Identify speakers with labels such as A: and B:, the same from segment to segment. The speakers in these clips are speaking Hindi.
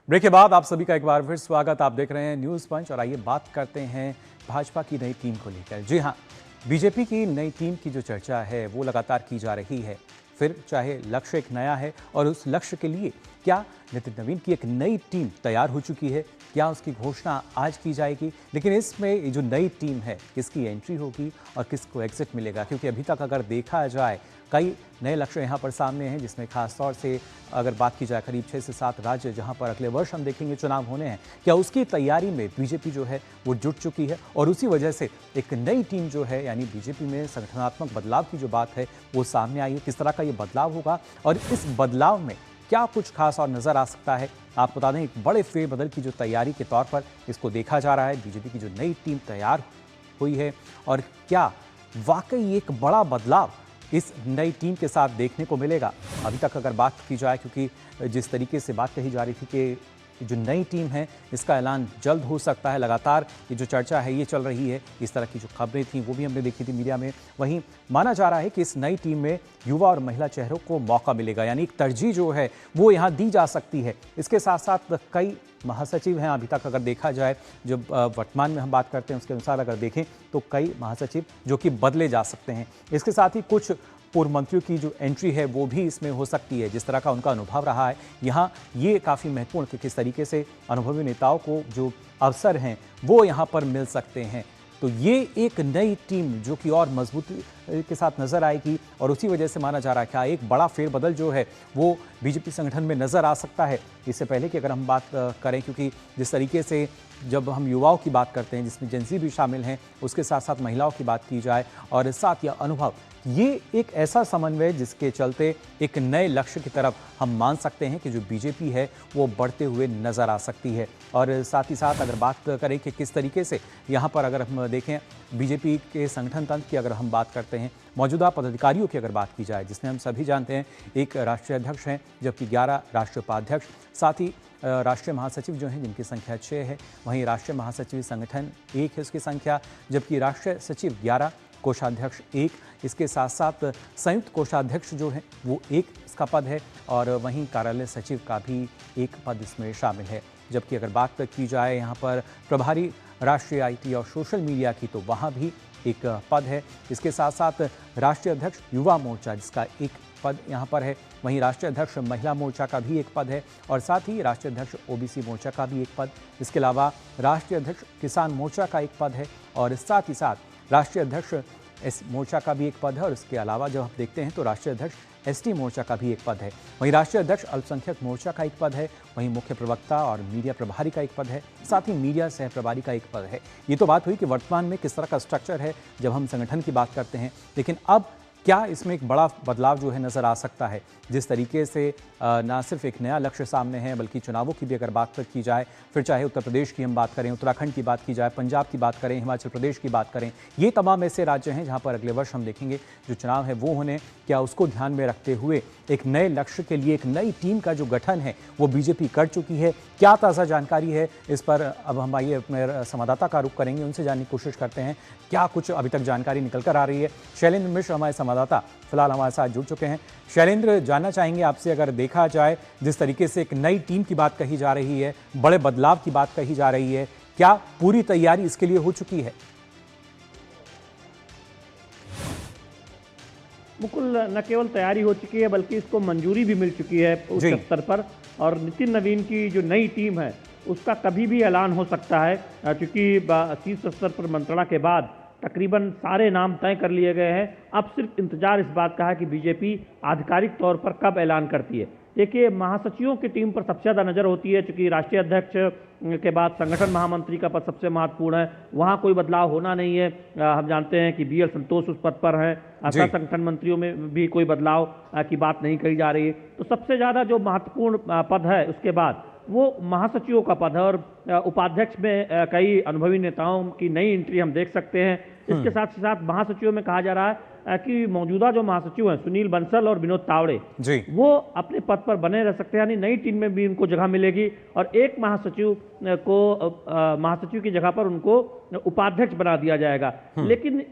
A: ब्रेक के बाद आप सभी का एक बार फिर स्वागत। आप देख रहे हैं न्यूज़ पंच और आइए बात करते हैं भाजपा की नई टीम को लेकर। जी हां, बीजेपी की नई टीम की जो चर्चा है वो लगातार की जा रही है। फिर चाहे लक्ष्य एक नया है और उस लक्ष्य के लिए क्या नितिन नवीन की एक नई टीम तैयार हो चुकी है, क्या उसकी घोषणा आज की जाएगी। लेकिन इसमें जो नई टीम है किसकी एंट्री होगी और किसको एग्जिट मिलेगा, क्योंकि अभी तक अगर देखा जाए कई नए लक्ष्य यहाँ पर सामने हैं, जिसमें खास तौर से अगर बात की जाए करीब 6 से 7 राज्य जहाँ पर अगले वर्ष हम देखेंगे चुनाव होने हैं, क्या उसकी तैयारी में बीजेपी जो है वो जुट चुकी है और उसी वजह से एक नई टीम जो है यानी बीजेपी में संगठनात्मक बदलाव की जो बात है वो सामने आई है। किस तरह का ये बदलाव होगा और इस बदलाव में क्या कुछ खास और नजर आ सकता है। आपको बता दें एक बड़े फेरबदल की जो तैयारी के तौर पर इसको देखा जा रहा है। बीजेपी की जो नई टीम तैयार हुई है और क्या वाकई एक बड़ा बदलाव इस नई टीम के साथ देखने को मिलेगा। अभी तक अगर बात की जाए, क्योंकि जिस तरीके से बात कही जा रही थी कि जो नई टीम है इसका ऐलान जल्द हो सकता है, लगातार ये जो चर्चा है ये चल रही है, इस तरह की जो खबरें थी वो भी हमने देखी थी मीडिया में। वहीं माना जा रहा है कि इस नई टीम में युवा और महिला चेहरों को मौका मिलेगा, यानी एक तरजीह जो है वो यहाँ दी जा सकती है। इसके साथ साथ कई महासचिव हैं अभी तक अगर देखा जाए, जो वर्तमान में हम बात करते हैं उसके अनुसार अगर देखें तो कई महासचिव जो कि बदले जा सकते हैं। इसके साथ ही कुछ पूर्व मंत्रियों की जो एंट्री है वो भी इसमें हो सकती है। जिस तरह का उनका अनुभव रहा है यहाँ, ये काफ़ी महत्वपूर्ण कि किस तरीके से अनुभवी नेताओं को जो अवसर हैं वो यहाँ पर मिल सकते हैं। तो ये एक नई टीम जो कि और मजबूती के साथ नजर आएगी और उसी वजह से माना जा रहा है कि एक बड़ा फेरबदल जो है वो बीजेपी संगठन में नजर आ सकता है। इससे पहले कि अगर हम बात करें, क्योंकि जिस तरीके से जब हम युवाओं की बात करते हैं जिसमें जेंजी भी शामिल हैं, उसके साथ साथ महिलाओं की बात की जाए और साथ या अनुभव, ये एक ऐसा समन्वय जिसके चलते एक नए लक्ष्य की तरफ हम मान सकते हैं कि जो बीजेपी है वो बढ़ते हुए नजर आ सकती है। और साथ ही साथ अगर बात करें कि किस तरीके से यहाँ पर अगर हम देखें बीजेपी के संगठन तंत्र की अगर हम बात करते हैं, मौजूदा पदाधिकारियों की अगर बात की जाए, जिसमें हम सभी जानते हैं एक राष्ट्रीय अध्यक्ष हैं जबकि 11 राष्ट्रीय उपाध्यक्ष, साथ ही राष्ट्रीय महासचिव जो हैं जिनकी संख्या 6 है। वहीं राष्ट्रीय महासचिव संगठन 1 है उसकी संख्या, जबकि राष्ट्रीय सचिव 11, कोषाध्यक्ष 1, इसके साथ साथ संयुक्त कोषाध्यक्ष जो है वो 1 इसका पद है और वहीं कार्यालय सचिव का भी 1 पद इसमें शामिल है। जबकि अगर बात की जाए यहाँ पर प्रभारी राष्ट्रीय आईटी और सोशल मीडिया की, तो वहाँ भी एक पद है। इसके साथ साथ राष्ट्रीय अध्यक्ष युवा मोर्चा जिसका 1 पद यहाँ पर है। वहीं राष्ट्रीय अध्यक्ष महिला मोर्चा का भी 1 पद है और साथ ही राष्ट्रीय अध्यक्ष ओबीसी मोर्चा का भी 1 पद। इसके अलावा राष्ट्रीय अध्यक्ष किसान मोर्चा का 1 पद है और साथ ही साथ राष्ट्रीय अध्यक्ष एस मोर्चा का भी 1 पद है। और इसके अलावा जब हम देखते हैं तो राष्ट्रीय अध्यक्ष एसटी मोर्चा का भी 1 पद है। वहीं राष्ट्रीय अध्यक्ष अल्पसंख्यक मोर्चा का 1 पद है। वहीं मुख्य प्रवक्ता और मीडिया प्रभारी का 1 पद है, साथ ही मीडिया सह प्रभारी का 1 पद है। ये तो बात हुई कि वर्तमान में किस तरह का स्ट्रक्चर है जब हम संगठन की बात करते हैं, लेकिन अब क्या इसमें एक बड़ा बदलाव जो है नज़र आ सकता है। जिस तरीके से ना सिर्फ एक नया लक्ष्य सामने है बल्कि चुनावों की भी अगर बात की जाए, फिर चाहे उत्तर प्रदेश की हम बात करें, उत्तराखंड की बात की जाए, पंजाब की बात करें, हिमाचल प्रदेश की बात करें, ये तमाम ऐसे राज्य हैं जहां पर अगले वर्ष हम देखेंगे जो चुनाव है वो होने, क्या उसको ध्यान में रखते हुए एक नए लक्ष्य के लिए एक नई टीम का जो गठन है वो बीजेपी कर चुकी है। क्या ताज़ा जानकारी है इस पर अब हम आइए अपने संवाददाता का रुख करेंगे, उनसे जानने की कोशिश करते हैं क्या कुछ अभी तक जानकारी निकल कर आ रही है। शैलेंद्र मिश्र हमारे संवाददाता फिलहाल हमारे साथ जुड़ चुके हैं। शैलेंद्र, जानना चाहेंगे आपसे, अगर देखा जाए जिस तरीके से एक नई टीम की बात कही जा रही है, बड़े बदलाव की बात कही जा रही है, क्या पूरी तैयारी इसके लिए हो चुकी है?
B: मुकुल, न केवल तैयारी हो चुकी है बल्कि इसको मंजूरी भी मिल चुकी है उच्च स्तर पर। और नितिन नवीन की जो नई टीम है उसका कभी भी ऐलान हो सकता है, क्योंकि शीर्ष स्तर पर मंत्रणा के बाद तकरीबन सारे नाम तय कर लिए गए हैं। अब सिर्फ इंतजार इस बात का है कि बीजेपी आधिकारिक तौर पर कब ऐलान करती है। देखिए, महासचिवों की टीम पर सबसे ज़्यादा नज़र होती है, क्योंकि राष्ट्रीय अध्यक्ष के बाद संगठन महामंत्री का पद सबसे महत्वपूर्ण है, वहाँ कोई बदलाव होना नहीं है। हम जानते हैं कि बीएल संतोष उस पद पर हैं, सह संगठन मंत्रियों में भी कोई बदलाव की बात नहीं कही जा रही है। तो सबसे ज़्यादा जो महत्वपूर्ण पद है उसके बाद वो महासचिवों का पद है और उपाध्यक्ष में कई अनुभवी नेताओं की नई एंट्री हम देख सकते हैं। इसके साथ ही साथ महासचिवों में कहा जा रहा है कि मौजूदा जो महासचिव हैं सुनील बंसल और विनोद तावड़े वो अपने पद पर बने रह सकते हैं, यानी नई टीम में भी उनको जगह मिलेगी और एक महासचिव को महासचिव की जगह पर उनको उपाध्यक्ष बना दिया जाएगा। लेकिन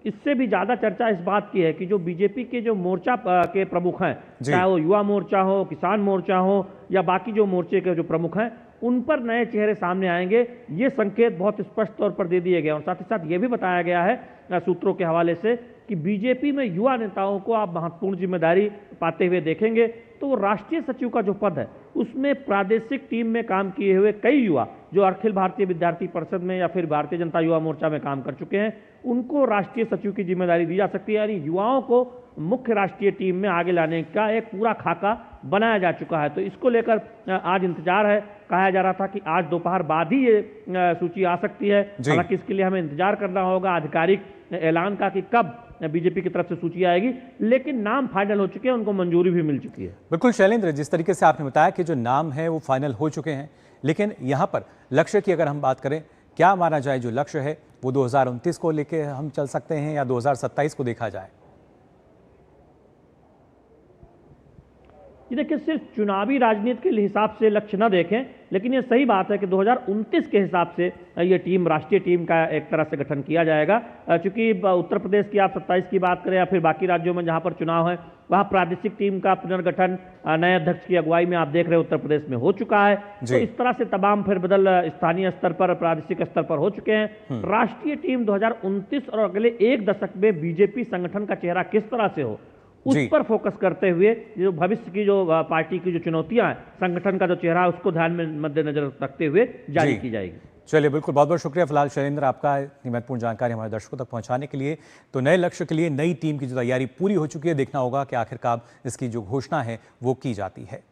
B: इससे भी ज़्यादा चर्चा इस बात की है कि जो बीजेपी के जो मोर्चा के प्रमुख हैं, चाहे वो युवा मोर्चा हो, किसान मोर्चा हो या बाकी जो मोर्चे के जो प्रमुख हैं, उन पर नए चेहरे सामने आएंगे। ये संकेत बहुत स्पष्ट तौर पर दे दिए गए और साथ ही साथ ये भी बताया गया है सूत्रों के हवाले से कि बीजेपी में युवा नेताओं को आप महत्वपूर्ण जिम्मेदारी पाते हुए देखेंगे। तो वो राष्ट्रीय सचिव का जो पद है उसमें प्रादेशिक टीम में काम किए हुए कई युवा जो अखिल भारतीय विद्यार्थी परिषद में या फिर भारतीय जनता युवा मोर्चा में काम कर चुके हैं, उनको राष्ट्रीय सचिव की जिम्मेदारी दी जा सकती है। यानी युवाओं को मुख्य राष्ट्रीय टीम में आगे लाने का एक पूरा खाका बनाया जा चुका है। तो इसको लेकर आज इंतजार है। कहा जा रहा था कि आज दोपहर बाद ही ये सूची आ सकती है। हालांकि इसके लिए हमें इंतजार करना होगा आधिकारिक ऐलान का कि कब बीजेपी की तरफ से सूची आएगी, लेकिन नाम फाइनल हो चुके हैं, उनको मंजूरी भी मिल चुकी है।
A: बिल्कुल शैलेंद्र, जिस तरीके से आपने बताया कि जो नाम है वो फाइनल हो चुके हैं, लेकिन यहाँ पर लक्ष्य की अगर हम बात करें, क्या माना जाए जो लक्ष्य है वो 2029 को लेके हम चल सकते हैं या 2027 को देखा जाए?
B: देखिए, सिर्फ चुनावी राजनीति के हिसाब से लक्ष्य न देखें, लेकिन ये सही बात है कि 2029 के हिसाब से ये टीम, राष्ट्रीय टीम का एक तरह से गठन किया जाएगा। चूंकि उत्तर प्रदेश की आप 27 की बात करें या फिर बाकी राज्यों में जहां पर चुनाव है वहां प्रादेशिक टीम का पुनर्गठन नए अध्यक्ष की अगुवाई में आप देख रहे हैं उत्तर प्रदेश में हो चुका है। तो इस तरह से तमाम फेरबदल स्थानीय स्तर पर, प्रादेशिक स्तर पर हो चुके हैं। राष्ट्रीय टीम 2029 और अगले एक दशक में बीजेपी संगठन का चेहरा किस तरह से हो उस पर फोकस करते हुए जो भविष्य की जो पार्टी की जो चुनौतियां हैं, संगठन का जो चेहरा है उसको ध्यान में मद्देनजर रखते हुए जारी की जाएगी।
A: चलिए, बिल्कुल, बहुत बहुत शुक्रिया फिलहाल शैलेंद्र आपका इतनी महत्वपूर्ण जानकारी हमारे दर्शकों तक पहुंचाने के लिए। तो नए लक्ष्य के लिए नई टीम की जो तैयारी पूरी हो चुकी है, देखना होगा कि आखिरकार इसकी जो घोषणा है वो की जाती है।